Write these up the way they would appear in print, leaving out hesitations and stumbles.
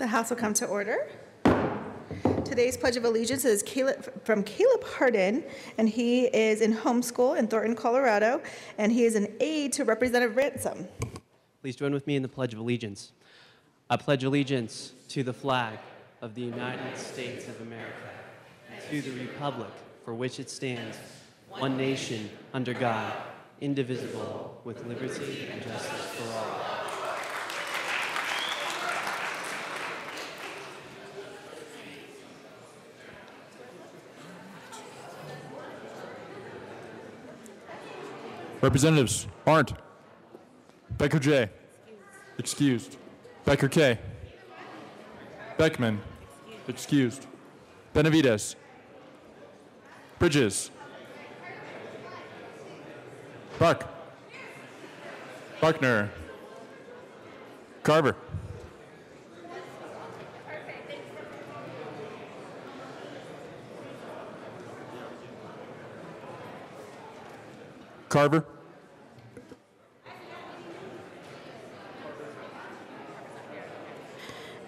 The House will come to order. Today's Pledge of Allegiance is from Caleb Hardin, and he is in homeschool in Thornton, Colorado, and he is an aide to Representative Ransom. Please join with me in the Pledge of Allegiance. I pledge allegiance to the flag of the United States of America, and to the republic for which it stands, one nation, under God, indivisible, with liberty and justice for all. Representatives Arndt. Becker J. Excused. Becker K. Beckman. Excused. Benavides. Bridges. Buck. Buckner. Carver. Carver.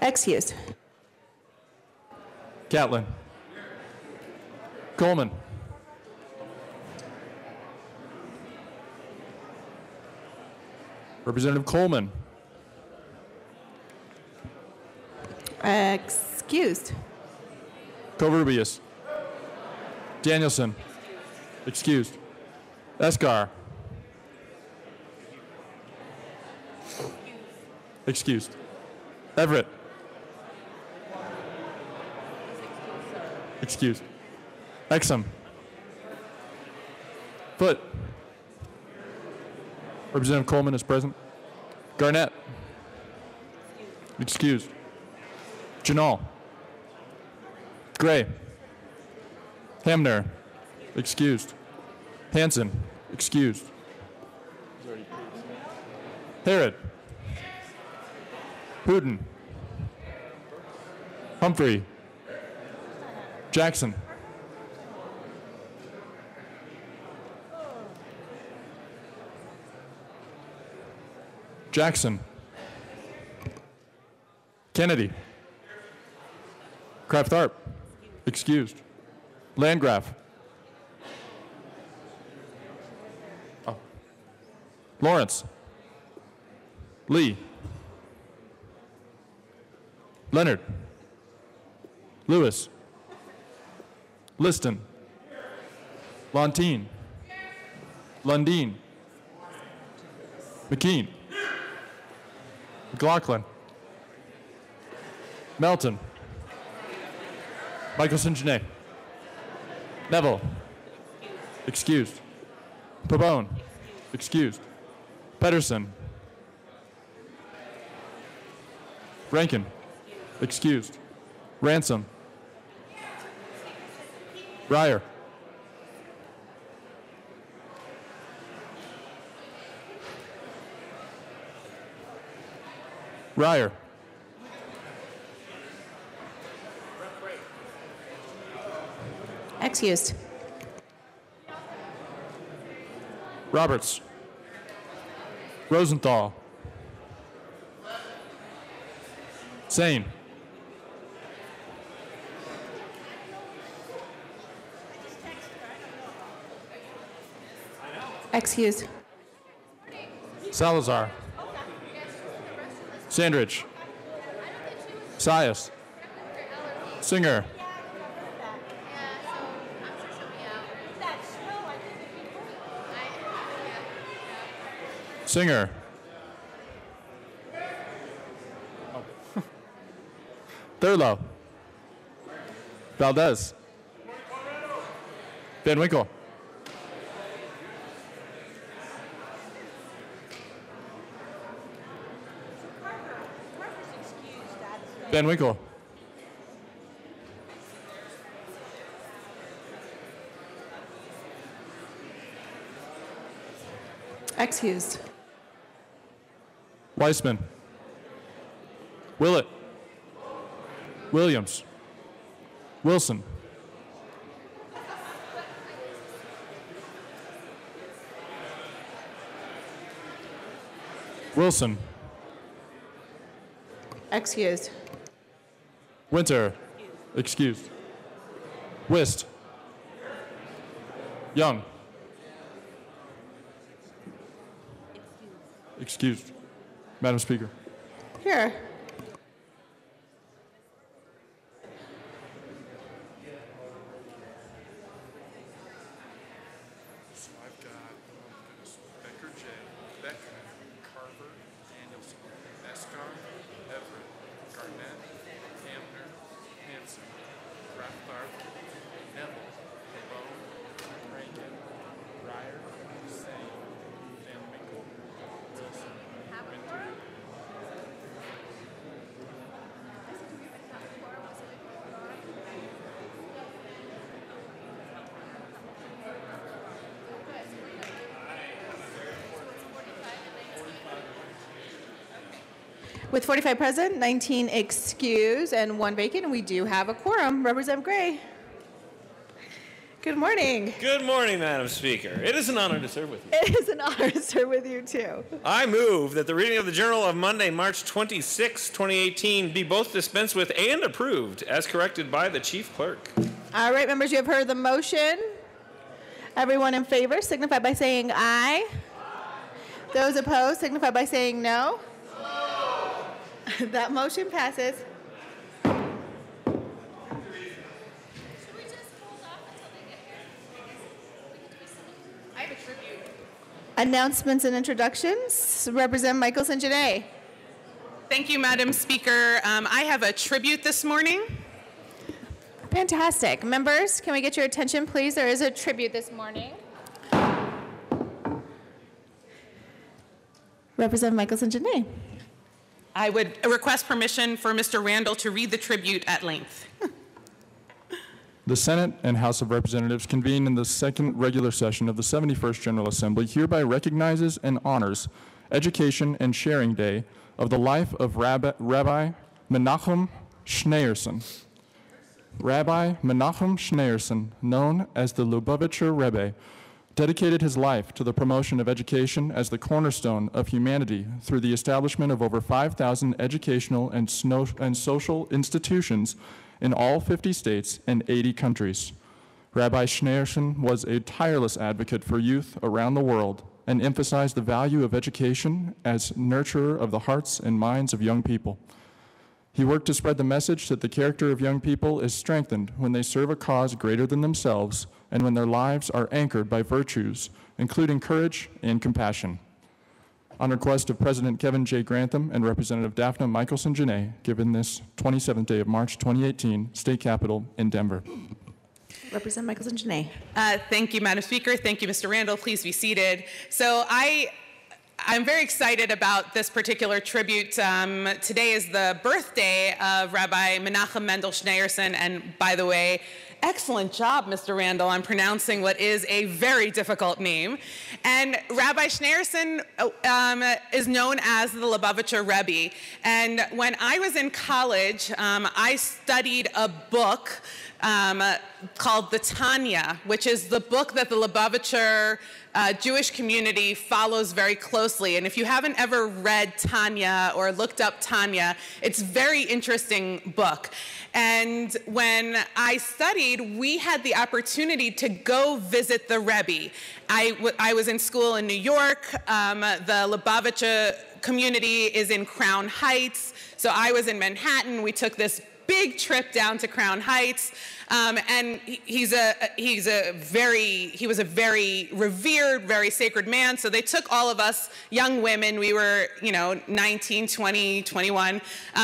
Excused. Catlin. Coleman. Representative Coleman. Excused. Covarrubias. Danielson. Excused. Escar. Excused. Everett. Excused. Exum. Foote. Representative Coleman is present. Garnett. Excused. Janal. Gray. Hamner. Excused. Hanson. Excused. Harrod. Hooten. Humphrey. Jackson. Jackson. Kennedy. Kraft-Tharp. Excused. Landgraf. Lawrence. Lee. Leonard. Lewis. Liston. Lontine. Lundeen. McKean. McLaughlin. Melton. Michelson Janae. Neville. Excused. Pabon. Excused. Pedersen. Rankin. Excused. Ransom. Ryer. Ryer. Excused. Roberts. Rosenthal. Sane. Excused. Salazar. Sandridge. Sias. Singer. Singer. Thurlow. Valdez. Van Winkle. Van Winkle. Excused. Weissman. Willett. Williams. Wilson. Wilson. Excused. Winter. Excused. Wist. Young. Excused. Madam Speaker. Here. So I've got Becker J, Beckman, Carver, Danielson, Escar, Everett, Garnett, Hamner, Hanson, Rathbard, Neville, Cabone, Rankin, Breyer, Hussein, Van Winkle, Wilson, Winter. With 45 present, 19 excused, and 1 vacant, we do have a quorum. Representative Gray. Good morning. Good morning, Madam Speaker. It is an honor to serve with you. It is an honor to serve with you, too. I move that the reading of the Journal of Monday, March 26, 2018 be both dispensed with and approved as corrected by the Chief Clerk. All right, members, you have heard the motion. Everyone in favor signify by saying aye. Those opposed signify by saying no. That motion passes. Announcements and introductions. Representative Michelson Janae. Thank you, Madam Speaker. I have a tribute this morning. Fantastic. Members, can we get your attention, please? There is a tribute this morning. Representative Michelson Janae. I would request permission for Mr. Randall to read the tribute at length. The Senate and House of Representatives convene in the second regular session of the 71st General Assembly hereby recognizes and honors Education and Sharing Day of the life of Rabbi Menachem Schneerson. Rabbi Menachem Schneerson, known as the Lubavitcher Rebbe, dedicated his life to the promotion of education as the cornerstone of humanity through the establishment of over 5,000 educational and social institutions in all 50 states and 80 countries. Rabbi Schneerson was a tireless advocate for youth around the world and emphasized the value of education as nurturer of the hearts and minds of young people. He worked to spread the message that the character of young people is strengthened when they serve a cause greater than themselves and when their lives are anchored by virtues, including courage and compassion. On request of President Kevin J. Grantham and Representative Daphne Michelson Janae, given this 27th day of March 2018, State Capitol in Denver. Representative Michelson Janae. Thank you, Madam Speaker. Thank you, Mr. Randall. Please be seated. So I'm very excited about this particular tribute. Today is the birthday of Rabbi Menachem Mendel Schneerson, and by the way, excellent job, Mr. Randall, on pronouncing what is a very difficult name. And Rabbi Schneerson is known as the Lubavitcher Rebbe. And when I was in college, I studied a book called the Tanya, which is the book that the Lubavitcher Jewish community follows very closely. And if you haven't ever read Tanya or looked up Tanya, it's a very interesting book. And when I studied, we had the opportunity to go visit the Rebbe. I was in school in New York. The Lubavitcher community is in Crown Heights. So I was in Manhattan. We took this big trip down to Crown Heights. And he was a very revered, very sacred man. So they took all of us young women, we were, 19, 20, 21.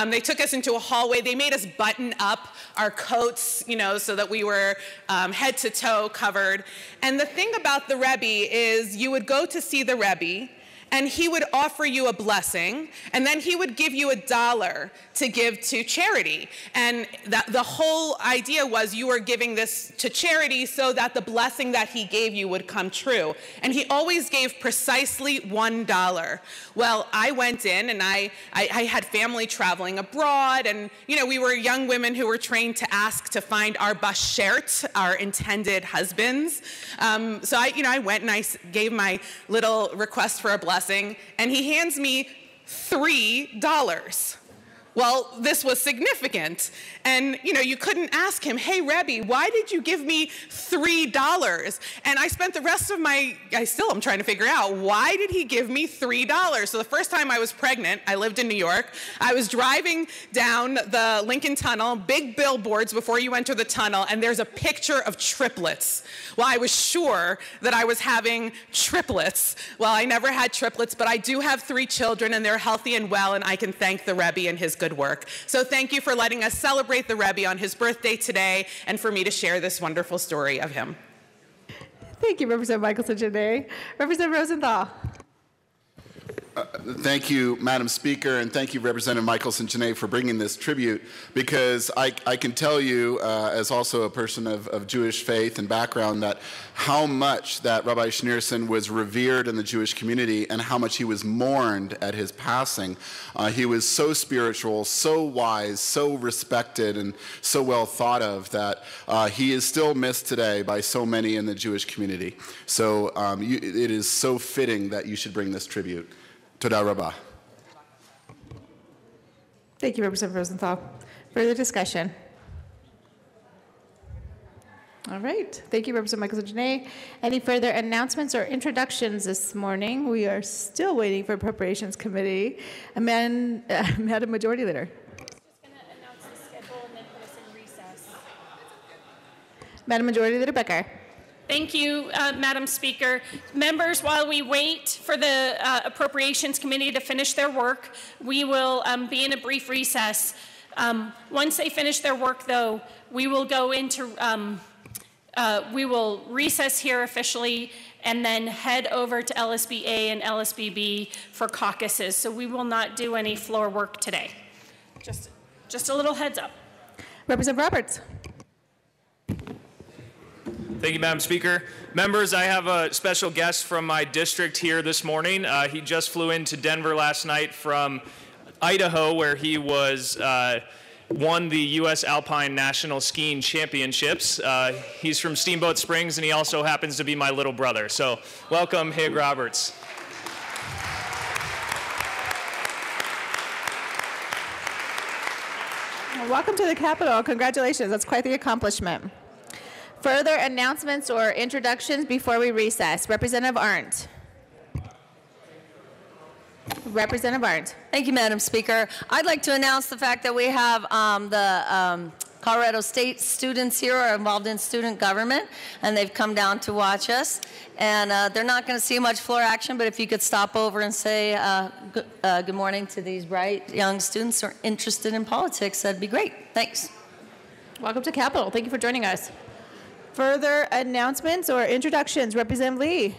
They took us into a hallway. They made us button up our coats, so that we were head to toe covered. And the thing about the Rebbe is you would go to see the Rebbe, and he would offer you a blessing, and then he would give you $1 to give to charity. And the whole idea was you were giving this to charity so that the blessing that he gave you would come true. And he always gave precisely $1. Well, I went in, and I had family traveling abroad, and we were young women who were trained to ask to find our bashert, our intended husbands. So I went and I gave my little request for a blessing, and he hands me $3. Well, this was significant. And, you couldn't ask him, hey, Rebbe, why did you give me $3? And I spent the rest of I'm trying to figure out, why did he give me $3? So the first time I was pregnant, I lived in New York, I was driving down the Lincoln Tunnel, big billboards before you enter the tunnel, and there's a picture of triplets. Well, I was sure that I was having triplets. Well, I never had triplets, but I do have 3 children, and they're healthy and well, and I can thank the Rebbe and his good work. So thank you for letting us celebrate the Rebbe on his birthday today, and for me to share this wonderful story of him. Thank you, Representative Michelson-Janae. Representative Rosenthal. Thank you, Madam Speaker, and thank you, Representative Michelson-Janae, for bringing this tribute, because I can tell you, as also a person of Jewish faith and background, that how much that Rabbi Schneerson was revered in the Jewish community and how much he was mourned at his passing. He was so spiritual, so wise, so respected, and so well thought of that he is still missed today by so many in the Jewish community. So it is so fitting that you should bring this tribute. Toda Rabah. Thank you, Representative Rosenthal. Further discussion? All right. Thank you, Representative Michelson-Janae. Any further announcements or introductions this morning? We are still waiting for Appropriations Committee. Madam Majority Leader. Just going to announce the schedule and then put us in recess. Madam Majority Leader Becker. Thank you, Madam Speaker. Members, while we wait for the Appropriations Committee to finish their work, we will be in a brief recess. Once they finish their work, though, we will go into, we will recess here officially and then head over to LSBA and LSBB for caucuses. So we will not do any floor work today. Just a little heads up. Representative Roberts. Thank you, Madam Speaker. Members, I have a special guest from my district here this morning. He just flew into Denver last night from Idaho, where he won the U.S. Alpine National Skiing Championships. He's from Steamboat Springs, and he also happens to be my little brother. So welcome, Hig Roberts. Welcome to the Capitol. Congratulations. That's quite the accomplishment. Further announcements or introductions before we recess? Representative Arndt. Representative Arndt. Thank you, Madam Speaker. I'd like to announce the fact that we have the Colorado State students here are involved in student government, and they've come down to watch us. And they're not going to see much floor action, but if you could stop over and say good morning to these bright young students who are interested in politics, that'd be great. Thanks. Welcome to Capitol. Thank you for joining us. Further announcements or introductions? Representative Lee.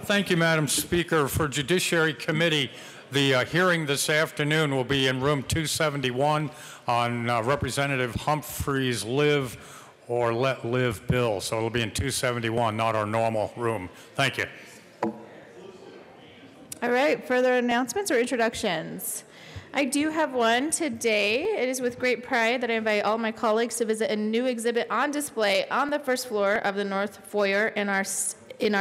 Thank you, Madam Speaker. For Judiciary Committee, the hearing this afternoon will be in room 271 on Representative Humphrey's Live or Let Live bill. So it'll be in 271, not our normal room. Thank you. All right. Further announcements or introductions? I do have one today. It is with great pride that I invite all my colleagues to visit a new exhibit on display on the first floor of the North Foyer in our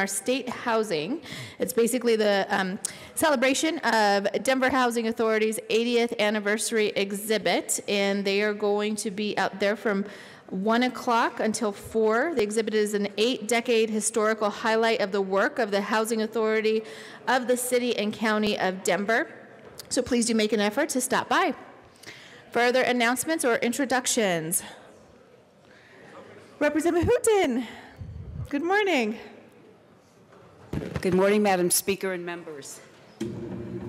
state housing. It's basically the celebration of Denver Housing Authority's 80th anniversary exhibit, and they are going to be out there from 1 o'clock until 4. The exhibit is an 8-decade historical highlight of the work of the Housing Authority of the City and County of Denver. So please do make an effort to stop by. Further announcements or introductions? Representative Hooten, good morning. Good morning, Madam Speaker and members.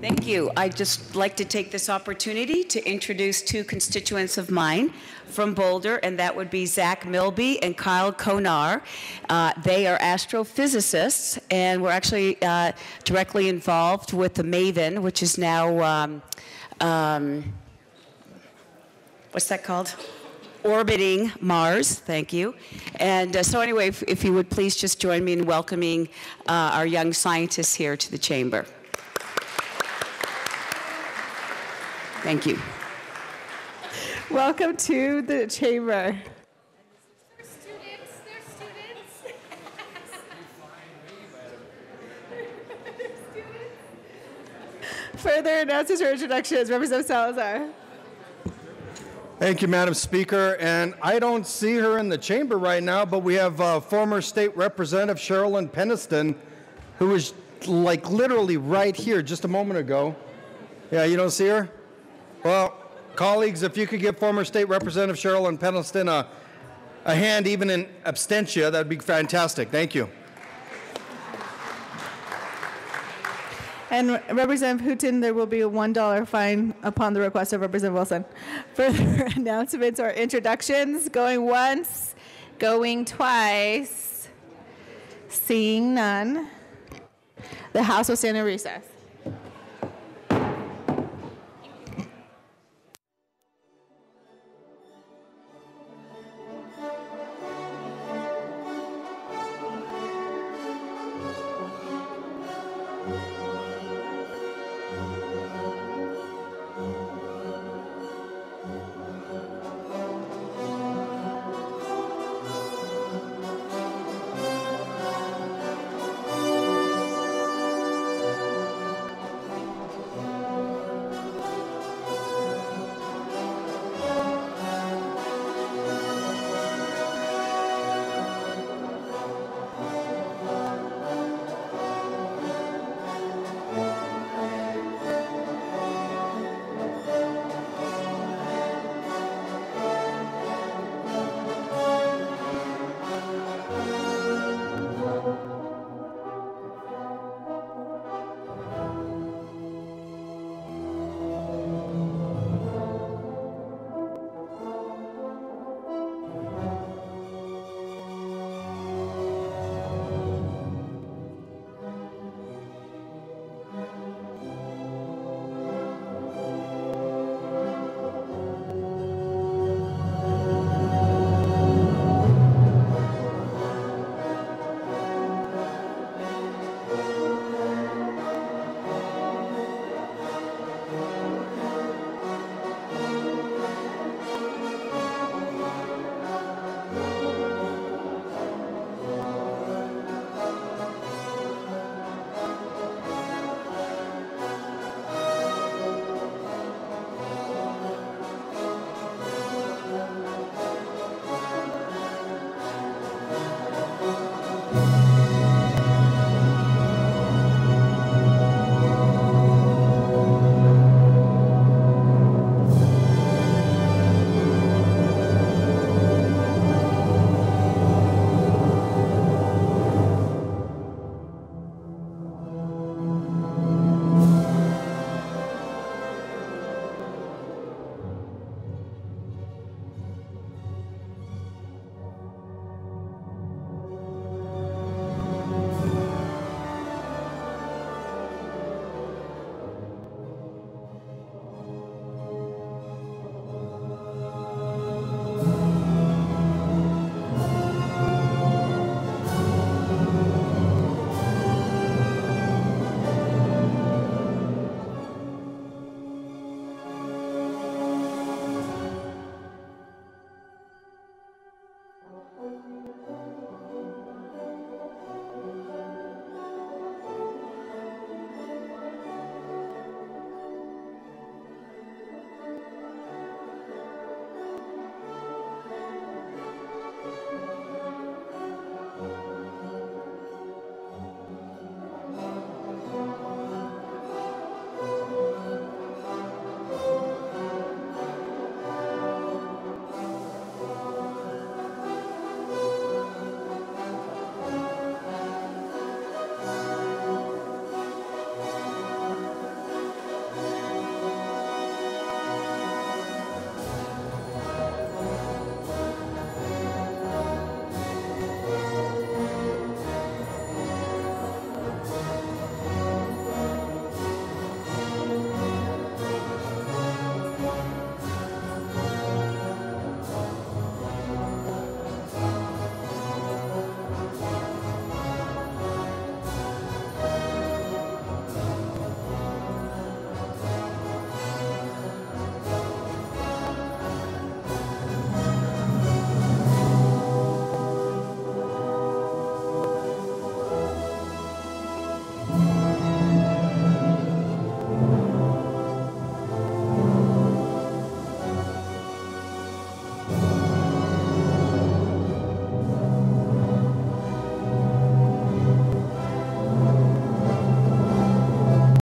Thank you. I'd just like to take this opportunity to introduce 2 constituents of mine from Boulder, and that would be Zach Milby and Kyle Konar. They are astrophysicists, and we're actually directly involved with the MAVEN, which is now, what's that called? Orbiting Mars. Thank you. And so anyway, if you would please just join me in welcoming our young scientists here to the chamber. Thank you. Welcome to the chamber. They're students. Further announcements or introductions? Representative Salazar. Thank you, Madam Speaker. And I don't see her in the chamber right now, but we have former State Representative Sherilyn Peniston, who was like literally right here just a moment ago. Yeah, you don't see her? Well, colleagues, if you could give former State Representative Sherilyn Peniston a hand, even in absentia, that'd be fantastic. Thank you. And Representative Hooton, there will be a $1 fine upon the request of Representative Wilson. Further announcements or introductions? Going once, going twice. Seeing none. The House will stand in recess.